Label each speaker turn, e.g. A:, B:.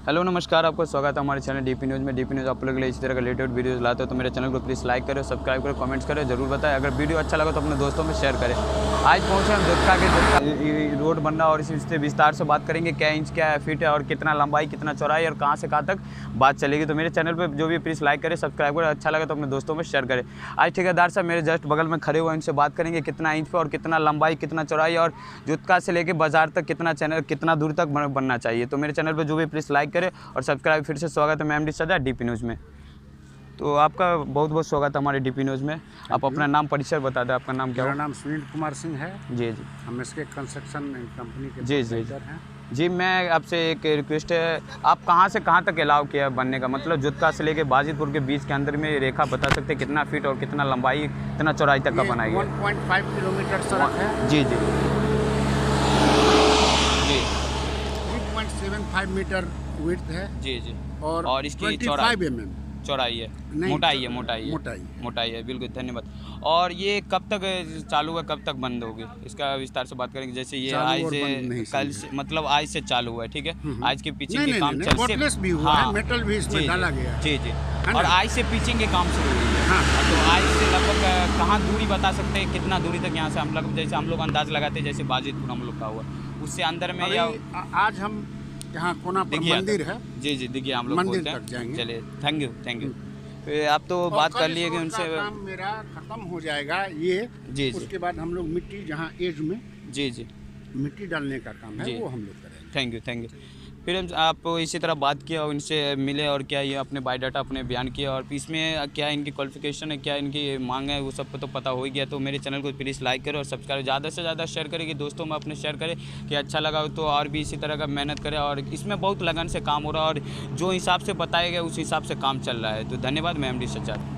A: Hello नमस्कार, आपका स्वागत है हमारे चैनल डीपी न्यूज़ में। डीपी न्यूज़ आप लोगों के लिए इसी तरह का रिलेटेड वीडियोस लाते हो, तो मेरे चैनल को प्लीज़ लाइक करें, सब्सक्राइब करें, कमेंट्स करें, जरूर बताएं। अगर वीडियो अच्छा लगा तो अपने दोस्तों में शेयर करें। आज पहुंचे हम जोधका के रोड बन रहा और इससे विस्तार से बात करेंगे, क्या इंच क्या फीट है और कितना लंबाई कितना चौड़ाई और कहाँ से कहाँ तक बात चलेगी। तो मेरे चैनल पर जो भी प्लीज़ लाइक करें, सब्सक्राइब करें, अच्छा लगा तो अपने दोस्तों में शेयर करें। आज ठेकेदार साहब मेरे जस्ट बगल में खड़े हुए, इनसे बात करेंगे कितना इंच पे और कितना लंबाई कितना चौड़ाई और जोधका से लेके बाजार तक कितना दूर तक बनना चाहिए। तो मेरे चैनल पर जो भी प्लीज़ लाइक करें और सब्सक्राइब। फिर से स्वागत है, मैं एमडी सज्जाद डीपी न्यूज़ में। तो आपका बहुत बहुत स्वागत है हमारे डीपी न्यूज़ में। आप अपना नाम परिचय बता दें, आपका नाम क्या है?
B: मेरा नाम सुनील कुमार सिंह है।
A: जी जी,
B: हम इसके कंस्ट्रक्शन कंपनी के
A: जी जी
B: हैं।
A: जी, मैं आपसे एक रिक्वेस्ट है, आप कहाँ से कहाँ तक अलाउ किया बनने का, मतलब जोधका से लेके बाजितपुर के बीच के अंदर में रेखा बता सकते हैं कितना फीट और कितना लंबाई कितना चौड़ाई तक का बनाई है?
B: 1.5 किलोमीटर सड़क है।
A: जी जी जी,
B: 3.75 मीटर विड्थ है
A: जी जी,
B: और
A: इसकी
B: 25 mm
A: चौड़ाई है,
B: नहीं,
A: मोटाई है, मोटाई है, बिल्कुल, धन्यवाद। और ये कब तक चालू है, कब तक बंद होगी, इसका विस्तार से बात करेंगे। जैसे ये आज से कल से, मतलब आज से चालू हुआ है, ठीक है, आज के पिचिंग के काम
B: कोटलेस भी हुआ है, मेटल भी इसमें डाला गया है।
A: जी जी, और आज से पिचिंग के काम शुरू हुई है। तो आज से लगभग कहाँ दूरी बता सकते हैं, कितना दूरी तक यहाँ से हम लोग, जैसे हम लोग अंदाज लगाते हैं, जैसे बाजितपुर हम लोग का हुआ उससे अंदर में, या
B: आज हम यहाँ कोना पर मंदिर है।
A: जी जी, देखिए हम लोग
B: मंदिर तक जाएंगे।
A: चलिए, थैंक यू। आप तो बात कर लिए कि उनसे
B: काम मेरा खत्म हो जाएगा ये।
A: जी,
B: उसके बाद हम लोग मिट्टी जहाँ एज में
A: जी जी
B: मिट्टी डालने का काम है वो हम लोग करेंगे।
A: Thank you. फिर हम आप इसी तरह बात किया और इनसे मिले और क्या ये अपने बायोडाटा अपने बयान किया और इसमें क्या इनकी क्वालिफिकेशन है, क्या इनकी मांग है, वो सब तो पता हो ही गया। तो मेरे चैनल को प्लीज़ लाइक करें और सब्सक्राइब ज़्यादा से ज़्यादा शेयर करें कि दोस्तों में अपने शेयर करें कि अच्छा लगा तो और भी इसी तरह का मेहनत करें। और इसमें बहुत लगन से काम हो रहा है और जो हिसाब से बताया गया उस हिसाब से काम चल रहा है। तो धन्यवाद, मैं एमडी सज्जाद।